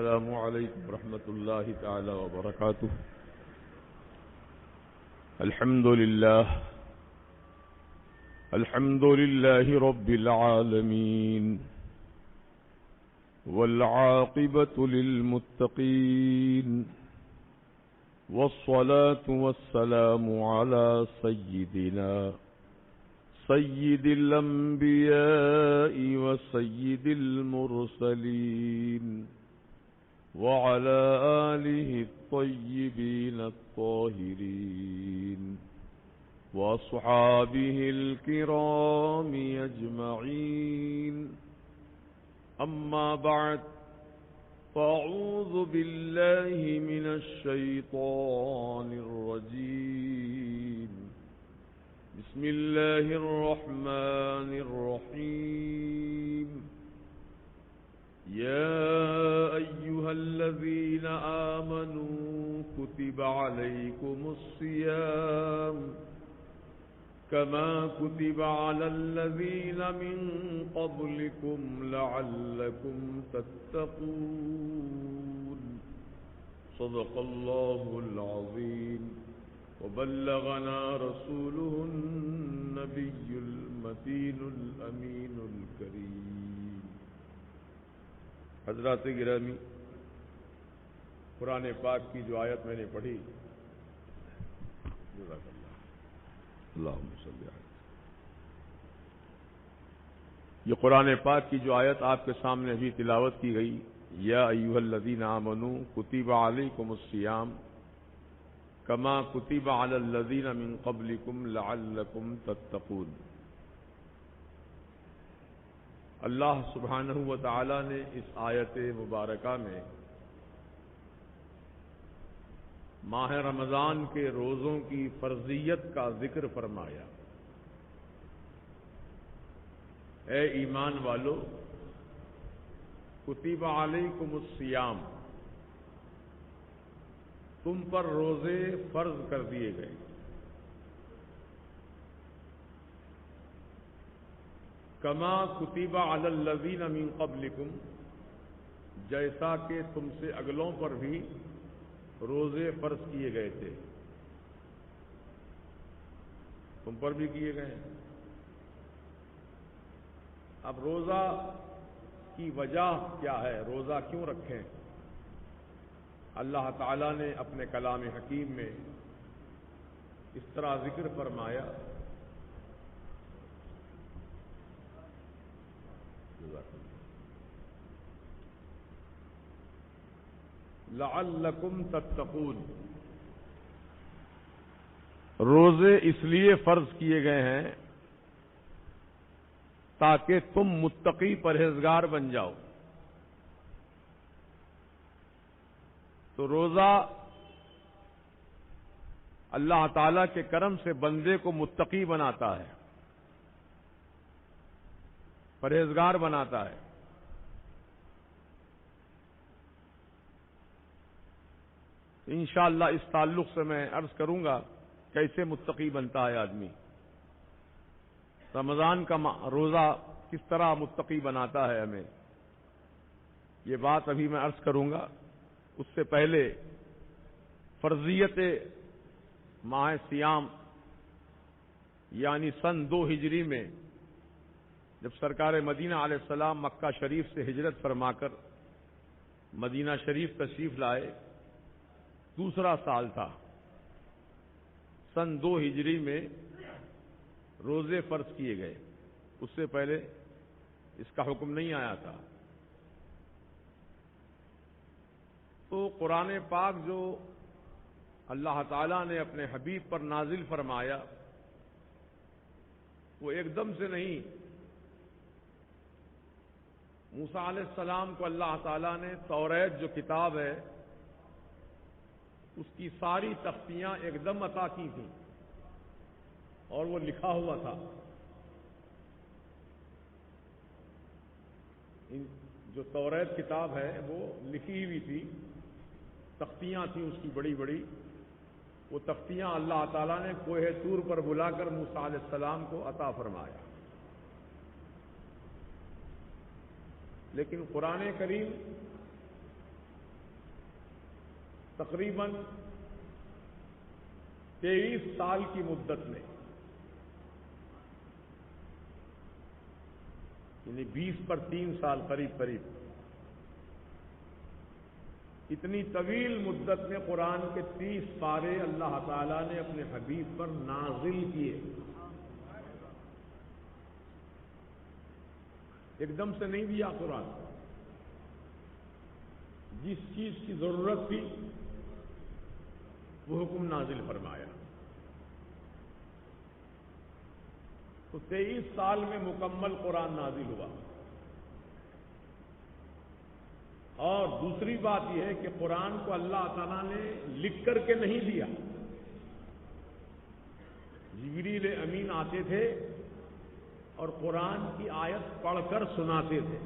السلام علیکم ورحمۃ اللہ تعالی وبرکاتہ. الحمد للہ رب العالمین والعاقبۃ للمتقین والصلاة والسلام علی سیدنا سید الانبیاء وسید المرسلین وعلى آله الطيبين الطاهرين وأصحابه الكرام أجمعين. أما بعد فأعوذ بالله من الشيطان الرجيم. بسم الله الرحمن الرحيم. يا أيها الذين آمنوا كتب عليكم الصيام كما كتب على الذين من قبلكم لعلكم تتقون. صدق الله العظيم وبلغنا رسوله النبي المتين الأمين الكريم. حضرات گرامی، قرآن پاک کی جو آیت میں نے پڑھی، جزاک اللہ، اللہم صلی علیہ، یہ قرآن پاک کی جو آیت آپ کے سامنے ابھی تلاوت کی گئی، یا ایھا الذین آمنوا کتب علیکم الصیام کما کتب علی الذین من قبلکم لعلکم تتقون. اللہ سبحانہ و تعالی نے اس آیت مبارکہ میں ماہ رمضان کے روزوں کی فرضیت کا ذکر فرمایا. اے ایمان والو، کتب علیکم الصیام، تم پر روزے فرض کر دیے گئے. کما کتب علی الذین من قبلکم، جیسا کہ تم سے اگلوں پر بھی روزے فرض کیے گئے تھے، تم پر بھی کیے گئے ہیں. اب روزہ کی وجہ کیا ہے، روزہ کیوں رکھیں؟ اللہ تعالی نے اپنے کلام حکیم میں اس طرح ذکر فرمایا، لعلکم تتقون. روزے اس لیے فرض کیے گئے ہیں تاکہ تم متقی پرہیزگار بن جاؤ. تو روزہ اللہ تعالی کے کرم سے بندے کو متقی بناتا ہے، پرہیزگار بناتا ہے. انشاءاللہ اس تعلق سے میں عرض کروں گا کیسے متقی بنتا ہے آدمی. رمضان کا روزہ کس طرح متقی بناتا ہے ہمیں، یہ بات ابھی میں عرض کروں گا. اس سے پہلے فرضیت ماہ سیام یعنی سن 2 ہجری میں جب سرکار مدینہ علیہ السلام مکہ شریف سے ہجرت فرما کر مدینہ شریف تشریف لائے، دوسرا سال تھا. سن 2 ہجری میں روزے فرض کیے گئے، اس سے پہلے اس کا حکم نہیں آیا تھا. تو قرآن پاک جو اللہ تعالیٰ نے اپنے حبیب پر نازل فرمایا وہ ایک دم سے نہیں. موسیٰ علیہ السلام کو اللہ تعالیٰ نے توریت جو کتاب ہے اس کی ساری تختیاں ایک دم عطا کی تھیں اور وہ لکھا ہوا تھا. جو توریت کتاب ہے وہ لکھی ہوئی تھی، تختیاں تھیں اس کی بڑی بڑی. وہ تختیاں اللہ تعالیٰ نے کوہ طور پر بلا کر موسیٰ علیہ السلام کو عطا فرمایا. لیکن قرآن کریم تقریباً 23 سال کی مدت میں، یعنی 20 پر 3 سال قریب قریب، اتنی طویل مدت میں قرآن کے 30 پارے اللہ تعالیٰ نے اپنے حبیب پر نازل کیے. ایک دم سے نہیں دیا قرآن، جس چیز کی ضرورت تھی وہ حکم نازل فرمایا. تو 23 سال میں مکمل قرآن نازل ہوا. اور دوسری بات یہ ہے کہ قرآن کو اللہ تعالیٰ نے لکھ کر کے نہیں دیا. جبریل امین آتے تھے اور قرآن کی آیت پڑھ کر سناتے تھے.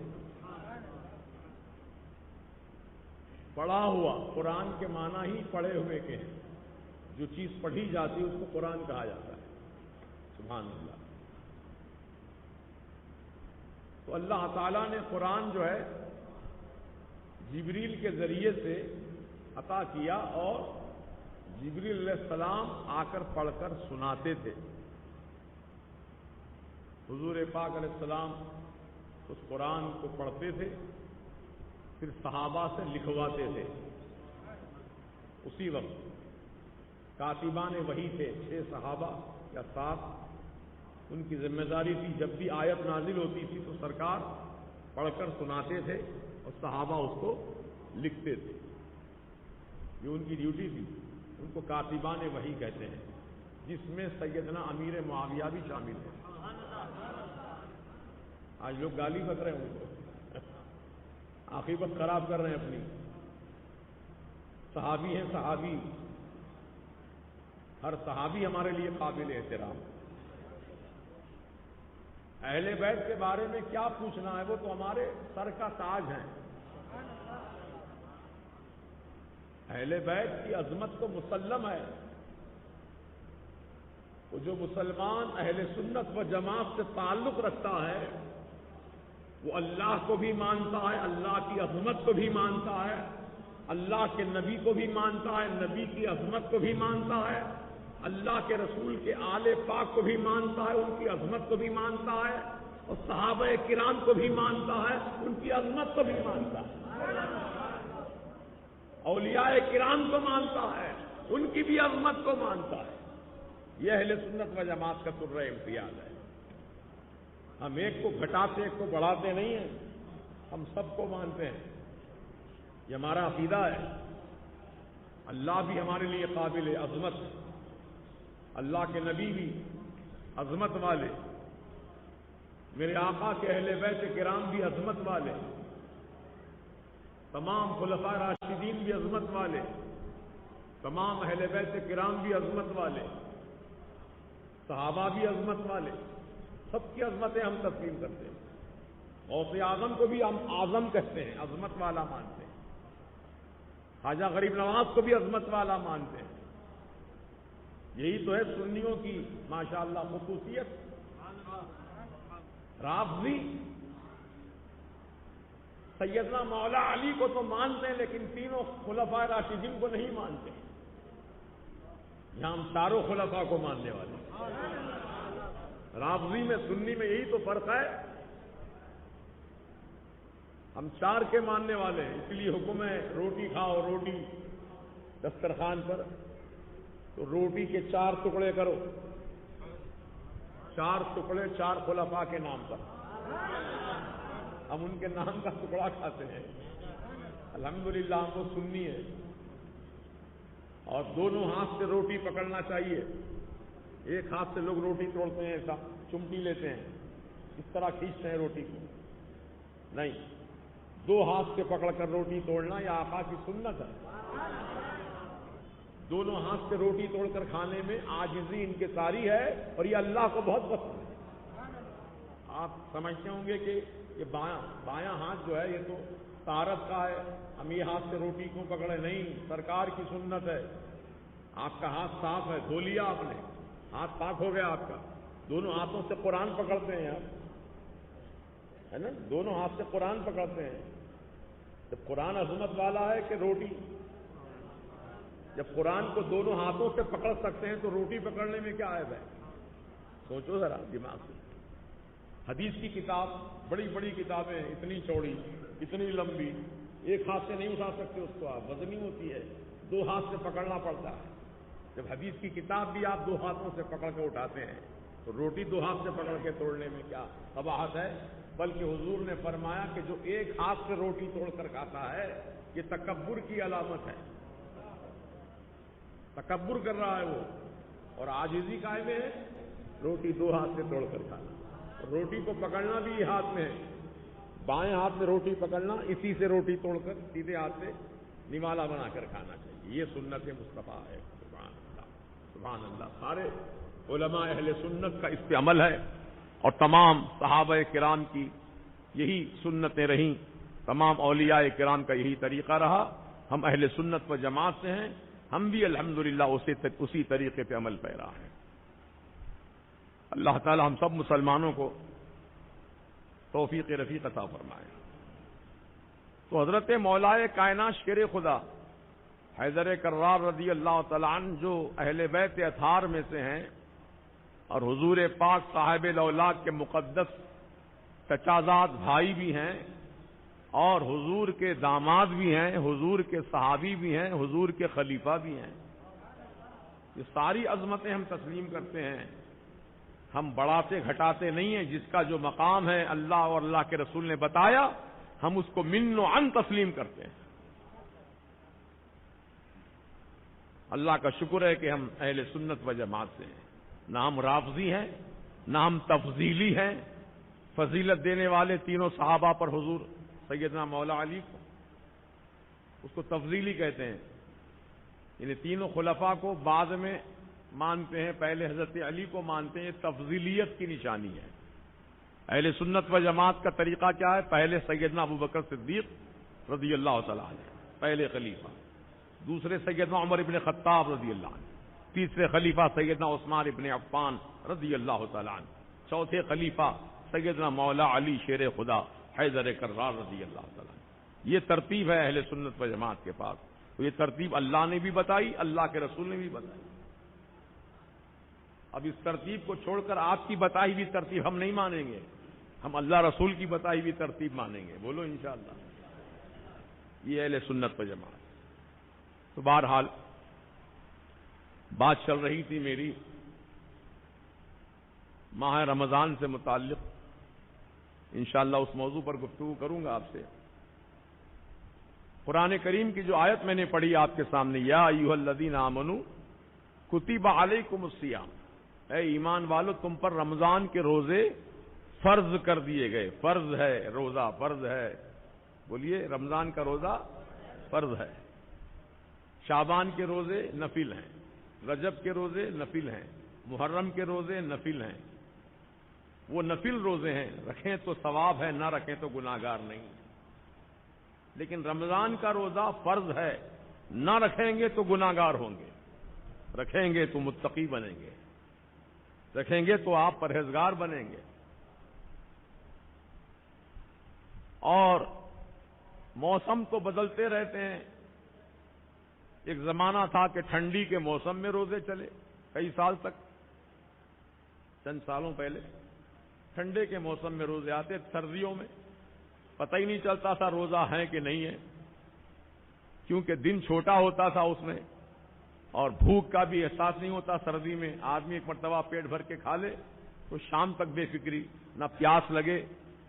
پڑھا ہوا، قرآن کے معنی ہی پڑھے ہوئے کے ہیں. جو چیز پڑھی جاتی ہے اس کو قرآن کہا جاتا ہے. سبحان اللہ. تو اللہ تعالیٰ نے قرآن جو ہے جبریل کے ذریعے سے عطا کیا اور جبریل علیہ السلام آ کر پڑھ کر سناتے تھے. حضور پاک علیہ السلام اس قرآن کو پڑھتے تھے، پھر صحابہ سے لکھواتے تھے. اسی وقت کاتبان وحی تھے 6 صحابہ یا 7. ان کی ذمہ داری تھی جب بھی آیت نازل ہوتی تھی تو سرکار پڑھ کر سناتے تھے اور صحابہ اس کو لکھتے تھے. یہ ان کی ڈیوٹی تھی. ان کو کاتبان وحی کہتے ہیں، جس میں سیدنا امیر معاویہ بھی شامل ہیں. آج لوگ گالی بک رہے ہیں ان کو، عاقبت خراب کر رہے ہیں اپنی. صحابی ہیں صحابی، ہر صحابی ہمارے لیے قابل احترام. اہل بیت کے بارے میں کیا پوچھنا ہے، وہ تو ہمارے سر کا تاج ہیں. اہل بیت کی عظمت تو مسلم ہے. وہ جو مسلمان اہل سنت و جماعت سے تعلق رکھتا ہے وہ اللہ کو بھی مانتا ہے، اللہ کی عظمت کو بھی مانتا ہے، اللہ کے نبی کو بھی مانتا ہے، نبی کی عظمت کو بھی مانتا ہے، اللہ کے رسول کے آل پاک کو بھی مانتا ہے، ان کی عظمت کو بھی مانتا ہے، اور صحابہ کرام کو بھی مانتا ہے، ان کی عظمت کو بھی مانتا ہے، اولیاء کرام کو مانتا ہے، ان کی بھی عظمت کو مانتا ہے. یہ اہل سنت و جماعت کا سرہ امتیاز ہے. ہم ایک کو گھٹاتے ایک کو بڑھاتے نہیں ہیں، ہم سب کو مانتے ہیں. یہ ہمارا عقیدہ ہے. اللہ بھی ہمارے لیے قابل عظمت، اللہ کے نبی بھی عظمت والے، میرے آقا کے اہل بیت کرام بھی عظمت والے، تمام خلفاء راشدین بھی عظمت والے، تمام اہل بیت کرام بھی عظمت والے، صحابہ بھی عظمت والے. سب کی عظمتیں ہم تسلیم کرتے ہیں. غوث اعظم کو بھی ہم اعظم کہتے ہیں، عظمت والا مانتے ہیں. خواجہ غریب نواز کو بھی عظمت والا مانتے ہیں. یہی تو ہے سنیوں کی ماشاءاللہ خصوصیت. رافضی سیدنا مولا علی کو تو مانتے ہیں لیکن تینوں خلفاء راشدین کو نہیں مانتے. یہاں ہم چاروں خلفاء کو ماننے والے. رافضی میں سنی میں یہی تو فرق ہے. ہم 4 کے ماننے والے ہیں، اس لیے حکم ہے روٹی کھاؤ، روٹی دسترخوان پر تو روٹی کے 4 ٹکڑے کرو. 4 ٹکڑے 4 خلفاء کے نام پر. ہم ان کے نام کا ٹکڑا کھاتے ہیں. الحمدللہ ہم کو سنی ہے. اور دونوں ہاتھ سے روٹی پکڑنا چاہیے. ایک ہاتھ سے لوگ روٹی توڑتے ہیں، ایسا چمٹی لیتے ہیں، اس طرح کھینچتے ہیں روٹی کو. نہیں، 2 ہاتھ سے پکڑ کر روٹی توڑنا یہ آقا کی سنت ہے. دونوں ہاتھ سے روٹی توڑ کر کھانے میں عاجزی انکساری ہے اور یہ اللہ کو بہت پسند ہے. آپ سمجھتے ہوں گے کہ یہ بایاں ہاتھ جو ہے یہ تو طہارت کا ہے، ہم یہ ہاتھ سے روٹی کیوں پکڑے. نہیں، سرکار کی سنت ہے. آپ کا ہاتھ صاف ہے، دھو لیا آپ نے، ہاتھ پاک ہو گیا آپ کا. دونوں ہاتھوں سے قرآن پکڑتے ہیں آپ، ہے نا، دونوں ہاتھ سے قرآن پکڑتے ہیں. تو قرآن عظمت والا ہے کہ روٹی؟ جب قرآن کو دونوں ہاتھوں سے پکڑ سکتے ہیں تو روٹی پکڑنے میں کیا عیب ہے؟ سوچو ذرا دماغ سے. حدیث کی کتاب، بڑی بڑی کتابیں، اتنی چوڑی اتنی لمبی، ایک ہاتھ سے نہیں اٹھا سکتے اس کو آپ، وزنی ہوتی ہے، دو ہاتھ سے پکڑنا پڑتا ہے. جب حدیث کی کتاب بھی آپ دو ہاتھوں سے پکڑ کے اٹھاتے ہیں تو روٹی دو ہاتھ سے پکڑ کے توڑنے میں کیا قباحت ہے؟ بلکہ حضور نے فرمایا کہ جو ایک ہاتھ سے روٹی توڑ کر کھاتا ہے یہ تکبر کی علامت ہے، تکبر کر رہا ہے وہ، اور عاجزی کائے میں ہے روٹی دو ہاتھ سے توڑ کر کھانا. روٹی کو پکڑنا بھی ہاتھ میں ہے، بائیں ہاتھ میں روٹی پکڑنا، اسی سے روٹی توڑ کر سیدھے ہاتھ سے نوالا بنا کر کھانا چاہیے. یہ سنت مصطفیٰ ہے. سبحان اللہ سبحان اللہ. سارے علماء اہل سنت کا اس پہ عمل ہے، اور تمام صحابہ کرام کی یہی سنتیں رہیں، تمام اولیاء کرام کا یہی طریقہ رہا. ہم اہل سنت و جماعت سے ہیں، ہم بھی الحمدللہ اسی طریقے پہ عمل پیرا ہیں. اللہ تعالی ہم سب مسلمانوں کو توفیق رفیق عطا فرمائے. تو حضرت مولائے کائنات شیر خدا حیدر کرار رضی اللہ تعالیٰ عنہ جو اہل بیت اطہار میں سے ہیں، اور حضور پاک صاحب الاولاد کے مقدس چچازاد بھائی بھی ہیں، اور حضور کے داماد بھی ہیں، حضور کے صحابی بھی ہیں، حضور کے خلیفہ بھی ہیں. یہ ساری عظمتیں ہم تسلیم کرتے ہیں. ہم بڑھاتے گھٹاتے نہیں ہیں. جس کا جو مقام ہے اللہ اور اللہ کے رسول نے بتایا، ہم اس کو من و عن تسلیم کرتے ہیں. اللہ کا شکر ہے کہ ہم اہل سنت و جماعت سے ہیں. نہ ہم رافضی ہیں، نہ ہم تفضیلی ہیں. فضیلت دینے والے تینوں صحابہ پر حضور سیدنا مولا علی کو، اس کو تفضیلی کہتے ہیں. یعنی تینوں خلفاء کو بعد میں مانتے ہیں، پہلے حضرت علی کو مانتے ہیں. تفضیلیت کی نشانی ہے. اہل سنت و جماعت کا طریقہ کیا ہے؟ پہلے سیدنا ابوبکر صدیق رضی اللہ تعالیٰ عنہ پہلے خلیفہ، دوسرے سیدنا عمر ابن خطاب رضی اللہ عنہ، تیسرے خلیفہ سیدنا عثمان ابن عفان رضی اللہ تعالیٰ عنہ، چوتھے خلیفہ سیدنا مولا علی شیر خدا حیدر کرار رضی اللہ تعالیٰ عنہ. یہ ترتیب ہے اہل سنت و جماعت کے پاس. تو یہ ترتیب اللہ نے بھی بتائی، اللہ کے رسول نے بھی بتائی. اب اس ترتیب کو چھوڑ کر آپ کی بتائی ہوئی ترتیب ہم نہیں مانیں گے، ہم اللہ رسول کی بتائی ہوئی ترتیب مانیں گے. بولو انشاءاللہ. یہ اہل سنت و جماعت. تو بہرحال بات چل رہی تھی میری ماہ رمضان سے متعلق. انشاءاللہ اس موضوع پر گفتگو کروں گا آپ سے. قرآن کریم کی جو آیت میں نے پڑھی آپ کے سامنے، یا ایھا الذین آمنوا کتب علیکم الصیام، اے ایمان والو تم پر رمضان کے روزے فرض کر دیے گئے. فرض ہے روزہ، فرض ہے. بولیے رمضان کا روزہ فرض ہے. شعبان کے روزے نفل ہیں، رجب کے روزے نفل ہیں، محرم کے روزے نفل ہیں. وہ نفل روزے ہیں، رکھیں تو ثواب ہے، نہ رکھیں تو گناہگار نہیں. لیکن رمضان کا روزہ فرض ہے، نہ رکھیں گے تو گناہگار ہوں گے، رکھیں گے تو متقی بنیں گے، رکھیں گے تو آپ پرہیزگار بنیں گے. اور موسم تو بدلتے رہتے ہیں. ایک زمانہ تھا کہ ٹھنڈی کے موسم میں روزے چلے کئی سال تک. چند سالوں پہلے ٹھنڈے کے موسم میں روزے آتے، سردیوں میں پتہ ہی نہیں چلتا تھا روزہ ہے کہ نہیں ہے، کیونکہ دن چھوٹا ہوتا تھا اس میں، اور بھوک کا بھی احساس نہیں ہوتا. سردی میں آدمی ایک مرتبہ پیٹ بھر کے کھا لے تو شام تک بے فکری، نہ پیاس لگے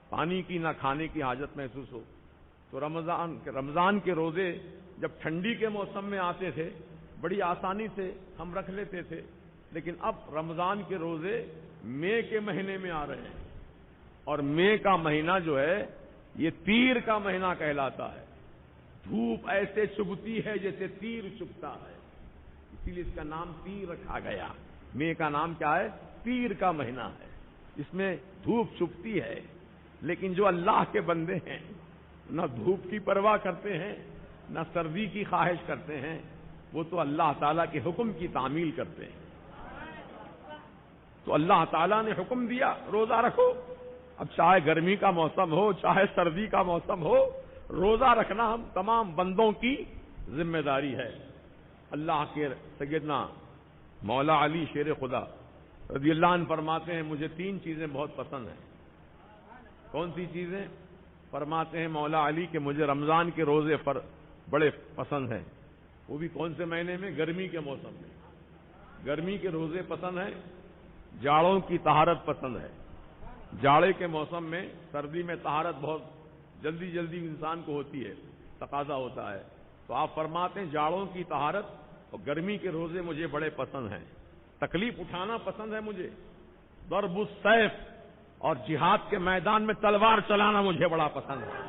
پانی کی، نہ کھانے کی حاجت محسوس ہو. تو رمضان کے روزے جب ٹھنڈی کے موسم میں آتے تھے بڑی آسانی سے ہم رکھ لیتے تھے. لیکن اب رمضان کے روزے مئی کے مہینے میں آ رہے ہیں، اور مئی کا مہینہ جو ہے یہ تیر کا مہینہ کہلاتا ہے. دھوپ ایسے چبھتی ہے جیسے تیر چبھتا ہے، اسی لیے اس کا نام تیر رکھا گیا. مئی کا نام کیا ہے؟ تیر کا مہینہ ہے. اس میں دھوپ چبھتی ہے. لیکن جو اللہ کے بندے ہیں نہ دھوپ کی پرواہ کرتے ہیں، نہ سردی کی خواہش کرتے ہیں، وہ تو اللہ تعالیٰ کے حکم کی تعمیل کرتے ہیں. تو اللہ تعالیٰ نے حکم دیا روزہ رکھو. اب چاہے گرمی کا موسم ہو، چاہے سردی کا موسم ہو، روزہ رکھنا ہم تمام بندوں کی ذمہ داری ہے. اللہ کے سیدنا مولا علی شیر خدا رضی اللہ عنہ فرماتے ہیں مجھے 3 چیزیں بہت پسند ہیں۔ کون سی چیزیں؟ فرماتے ہیں مولا علی کہ مجھے رمضان کے روزے بڑے پسند ہیں۔ وہ بھی کون سے مہینے میں؟ گرمی کے موسم میں۔ گرمی کے روزے پسند ہیں، جاڑوں کی طہارت پسند ہے۔ جاڑے کے موسم میں، سردی میں طہارت بہت جلدی جلدی انسان کو ہوتی ہے، تقاضا ہوتا ہے، تو آپ فرماتے ہیں جاڑوں کی طہارت اور گرمی کے روزے مجھے بڑے پسند ہیں۔ تکلیف اٹھانا پسند ہے مجھے، ضرب السیف اور جہاد کے میدان میں تلوار چلانا مجھے بڑا پسند ہے۔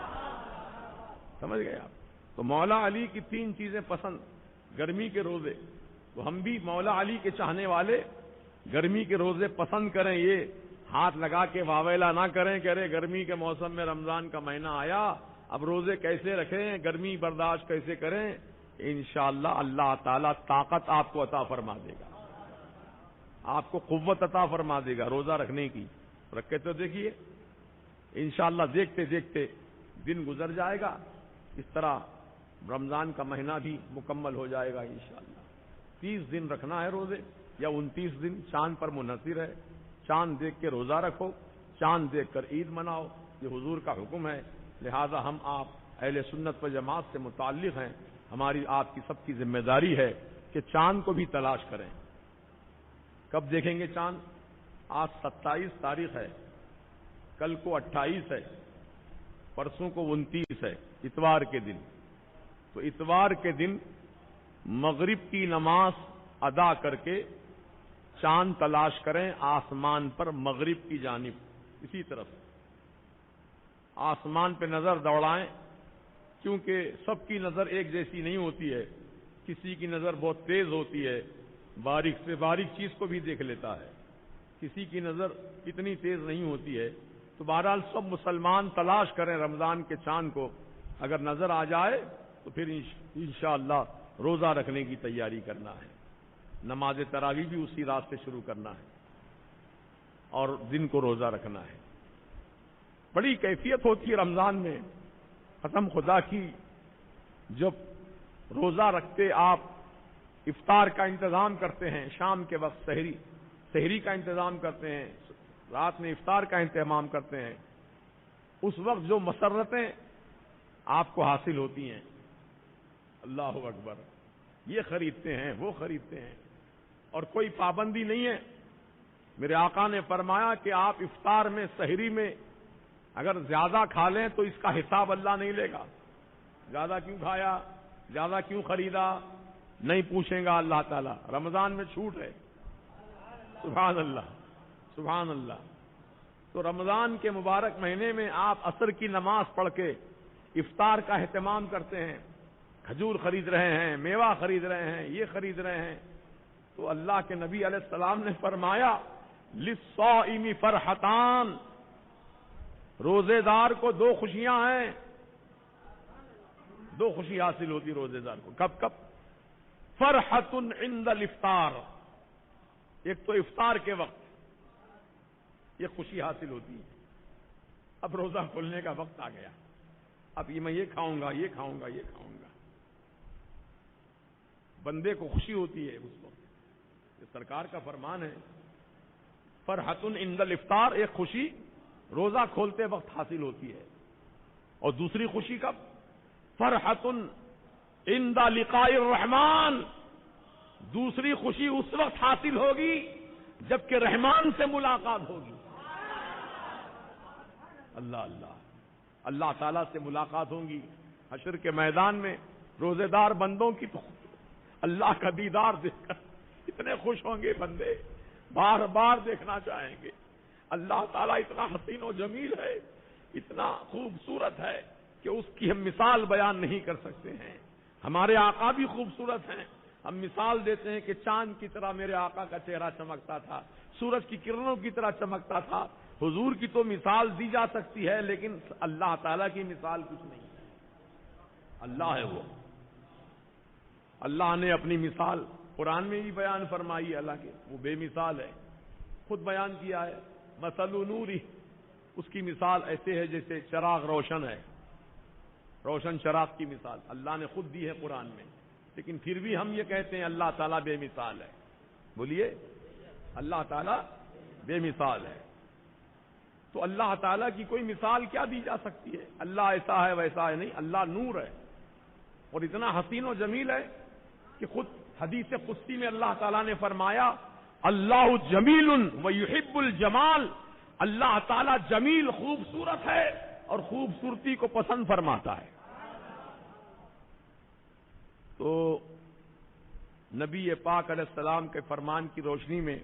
سمجھ گئے آپ؟ تو مولا علی کی 3 چیزیں پسند، گرمی کے روزے، تو ہم بھی مولا علی کے چاہنے والے گرمی کے روزے پسند کریں، یہ ہاتھ لگا کے واویلا نہ کریں کہ ارے گرمی کے موسم میں رمضان کا مہینہ آیا، اب روزے کیسے رکھیں، گرمی برداشت کیسے کریں۔ انشاءاللہ اللہ تعالیٰ طاقت آپ کو عطا فرما دے گا، آپ کو قوت عطا فرما دے گا روزہ رکھنے کی۔ رکھ کے تو دیکھیے، انشاءاللہ دیکھتے دیکھتے دن گزر جائے گا، اس طرح رمضان کا مہینہ بھی مکمل ہو جائے گا انشاءاللہ۔ 30 دن رکھنا ہے روزے یا 29 دن، چاند پر منحصر ہے۔ چاند دیکھ کے روزہ رکھو، چاند دیکھ کر عید مناؤ، یہ حضور کا حکم ہے۔ لہذا ہم آپ اہل سنت و جماعت سے متعلق ہیں، ہماری آپ کی سب کی ذمہ داری ہے کہ چاند کو بھی تلاش کریں۔ کب دیکھیں گے چاند؟ آج 27 تاریخ ہے، کل کو 28 ہے، پرسوں کو 29 ہے، اتوار کے دن۔ تو اتوار کے دن مغرب کی نماز ادا کر کے چاند تلاش کریں آسمان پر، مغرب کی جانب، اسی طرف آسمان پہ نظر دوڑائیں، کیونکہ سب کی نظر ایک جیسی نہیں ہوتی ہے، کسی کی نظر بہت تیز ہوتی ہے، باریک سے باریک چیز کو بھی دیکھ لیتا ہے، کسی کی نظر اتنی تیز نہیں ہوتی ہے۔ تو بہرحال سب مسلمان تلاش کریں رمضان کے چاند کو، اگر نظر آ جائے تو پھر انشاءاللہ روزہ رکھنے کی تیاری کرنا ہے، نماز تراویح بھی اسی رات سے شروع کرنا ہے اور دن کو روزہ رکھنا ہے۔ بڑی کیفیت ہوتی ہے رمضان میں، قسم خدا کی، جب روزہ رکھتے آپ افطار کا انتظام کرتے ہیں، شام کے وقت سحری کا انتظام کرتے ہیں، رات میں افطار کا انتظام کرتے ہیں، اس وقت جو مسرتیں آپ کو حاصل ہوتی ہیں، اللہ اکبر، یہ خریدتے ہیں وہ خریدتے ہیں، اور کوئی پابندی نہیں ہے۔ میرے آقا نے فرمایا کہ آپ افطار میں، سحری میں اگر زیادہ کھا لیں تو اس کا حساب اللہ نہیں لے گا۔ زیادہ کیوں کھایا، زیادہ کیوں خریدا، نہیں پوچھیں گا اللہ تعالیٰ۔ رمضان میں چھوٹ ہے، سبحان اللہ سبحان اللہ۔ تو رمضان کے مبارک مہینے میں آپ عصر کی نماز پڑھ کے افطار کا اہتمام کرتے ہیں، کھجور خرید رہے ہیں، میوہ خرید رہے ہیں، یہ خرید رہے ہیں، تو اللہ کے نبی علیہ السلام نے فرمایا للصائم فرحتان، روزے دار کو 2 خوشیاں ہیں، 2 خوشی حاصل ہوتی روزے دار کو۔ کب کب؟ فرحت عند الافطار، ایک تو افطار کے وقت یہ خوشی حاصل ہوتی ہے، اب روزہ کھولنے کا وقت آ گیا، اب میں یہ کھاؤں گا، یہ کھاؤں گا، یہ کھاؤں گا، بندے کو خوشی ہوتی ہے اس وقت۔ یہ سرکار کا فرمان ہے، فرحت عند الافطار، ایک خوشی روزہ کھولتے وقت حاصل ہوتی ہے، اور دوسری خوشی کب؟ فرحت عند لقاء الرحمن، دوسری خوشی اس وقت حاصل ہوگی جبکہ رحمان سے ملاقات ہوگی۔ اللہ اللہ، اللہ تعالیٰ سے ملاقات ہوگی حشر کے میدان میں۔ روزے دار بندوں کی تو اللہ کا دیدار دیکھ کر اتنے خوش ہوں گے بندے، بار بار دیکھنا چاہیں گے۔ اللہ تعالیٰ اتنا حسین و جمیل ہے، اتنا خوبصورت ہے کہ اس کی ہم مثال بیان نہیں کر سکتے ہیں۔ ہمارے آقا بھی خوبصورت ہیں، ہم مثال دیتے ہیں کہ چاند کی طرح میرے آقا کا چہرہ چمکتا تھا، سورج کی کرنوں کی طرح چمکتا تھا۔ حضور کی تو مثال دی جا سکتی ہے، لیکن اللہ تعالیٰ کی مثال کچھ نہیں ہے، اللہ ہے وہ۔ اللہ نے اپنی مثال قرآن میں بھی بیان فرمائی، اللہ کے وہ بے مثال ہے، خود بیان کیا ہے۔ مثل نوری، اس کی مثال ایسے ہے جیسے چراغ روشن ہے، روشن چراغ کی مثال اللہ نے خود دی ہے قرآن میں۔ لیکن پھر بھی ہم یہ کہتے ہیں اللہ تعالیٰ بے مثال ہے. بولیے اللہ تعالیٰ بے مثال ہے. تو اللہ تعالیٰ کی کوئی مثال کیا دی جا سکتی ہے؟ اللہ ایسا ہے ویسا ہے نہیں. اللہ نور ہے اور اتنا حسین و جمیل ہے کہ خود حدیث قدسی میں اللہ تعالیٰ نے فرمایا اللہ جمیل و یحب الجمال. اللہ تعالیٰ جمیل خوبصورت ہے اور خوبصورتی کو پسند فرماتا ہے. تو نبی پاک علیہ السلام کے فرمان کی روشنی میں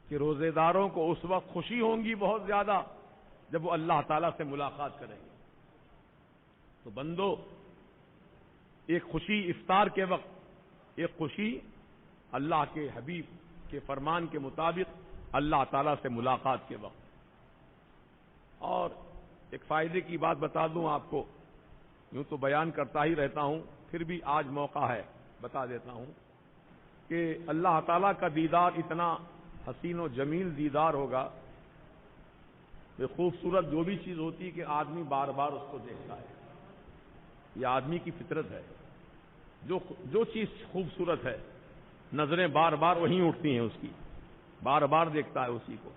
کہ روزے داروں کو اس وقت خوشی ہوں گی بہت زیادہ جب وہ اللہ تعالیٰ سے ملاقات کریں گے. تو بندو ایک خوشی افطار کے وقت, ایک خوشی اللہ کے حبیب کے فرمان کے مطابق اللہ تعالیٰ سے ملاقات کے وقت. اور ایک فائدے کی بات بتا دوں آپ کو, یوں تو بیان کرتا ہی رہتا ہوں, پھر بھی آج موقع ہے بتا دیتا ہوں کہ اللہ تعالیٰ کا دیدار اتنا حسین و جمیل دیدار ہوگا کہ خوبصورت جو بھی چیز ہوتی ہے کہ آدمی بار بار اس کو دیکھتا ہے. یہ آدمی کی فطرت ہے. جو چیز خوبصورت ہے نظریں بار بار وہیں اٹھتی ہیں, اس کی بار بار دیکھتا ہے اسی کو.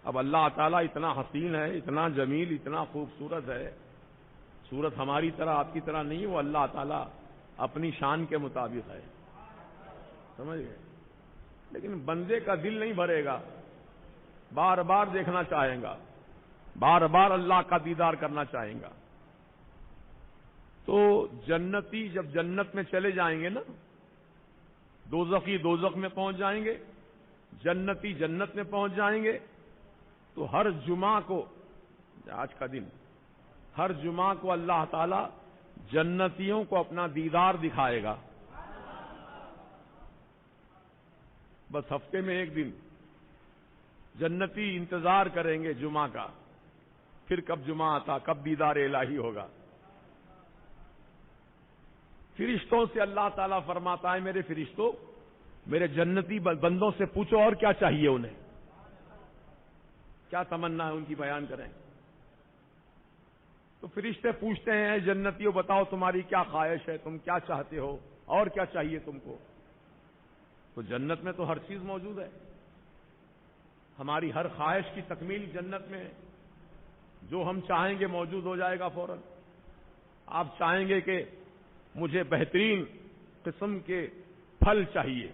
اب اللہ تعالیٰ اتنا حسین ہے, اتنا جمیل, اتنا خوبصورت ہے. صورت ہماری طرح آپ کی طرح نہیں, وہ اللہ تعالیٰ اپنی شان کے مطابق ہے, سمجھ گئے. لیکن بندے کا دل نہیں بھرے گا, بار بار دیکھنا چاہیں گا, بار بار اللہ کا دیدار کرنا چاہیں گا. تو جنتی جب جنت میں چلے جائیں گے نا, دوزخی دوزخ میں پہنچ جائیں گے, جنتی جنت میں پہنچ جائیں گے, تو ہر جمعہ کو, آج کا دن, ہر جمعہ کو اللہ تعالی جنتیوں کو اپنا دیدار دکھائے گا. بس ہفتے میں ایک دن جنتی انتظار کریں گے جمعہ کا, پھر کب جمعہ آتا, کب دیدار الہی ہوگا. فرشتوں سے اللہ تعالیٰ فرماتا ہے میرے فرشتوں, میرے جنتی بندوں سے پوچھو اور کیا چاہیے, انہیں کیا تمنا ہے ان کی بیان کریں. تو فرشتے پوچھتے ہیں جنتیوں بتاؤ تمہاری کیا خواہش ہے, تم کیا چاہتے ہو اور کیا چاہیے تم کو. تو جنت میں تو ہر چیز موجود ہے, ہماری ہر خواہش کی تکمیل جنت میں ہے. جو ہم چاہیں گے موجود ہو جائے گا فوراً. آپ چاہیں گے کہ مجھے بہترین قسم کے پھل چاہیے,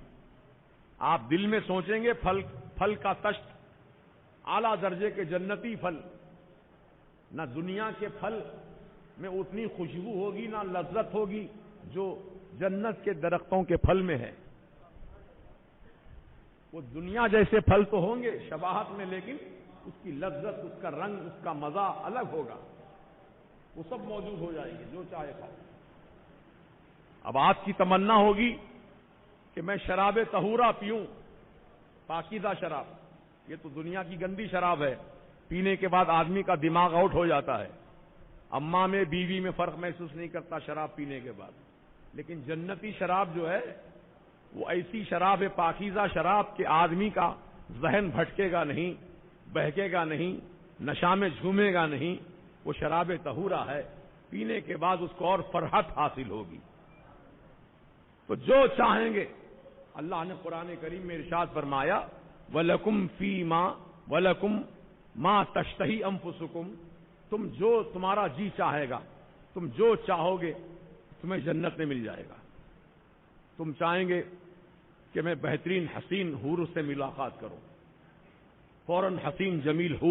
آپ دل میں سوچیں گے پھل کا تشت, اعلیٰ درجے کے جنتی پھل. نہ دنیا کے پھل میں اتنی خوشبو ہوگی, نہ لذت ہوگی جو جنت کے درختوں کے پھل میں ہے. وہ دنیا جیسے پھل تو ہوں گے شباہت میں, لیکن اس کی لذت, اس کا رنگ, اس کا مزہ الگ ہوگا. وہ سب موجود ہو جائیں گے, جو چاہے کھاؤ. اب آپ کی تمنا ہوگی کہ میں شراب طہورہ پیوں, پاکیزہ شراب. یہ تو دنیا کی گندی شراب ہے, پینے کے بعد آدمی کا دماغ آؤٹ ہو جاتا ہے. اماں میں بیوی میں فرق محسوس نہیں کرتا شراب پینے کے بعد. لیکن جنتی شراب جو ہے وہ ایسی شراب ہے, پاکیزہ شراب, کہ آدمی کا ذہن بھٹکے گا نہیں, بہکے گا نہیں, نشہ میں جھومے گا نہیں. وہ شراب طہورہ ہے, پینے کے بعد اس کو اور فرحت حاصل ہوگی. تو جو چاہیں گے, اللہ نے قرآن کریم میں ارشاد فرمایا وَلَكُمْ فِي مَا وَلَكُمْ مَا تَشْتَهِي أَنفُسُكُمْ, تم جو تمہارا جی چاہے گا, تم جو چاہو گے تمہیں جنت میں مل جائے گا. تم چاہیں گے کہ میں بہترین حسین حور سے ملاقات کروں, فوراً حسین جمیل حور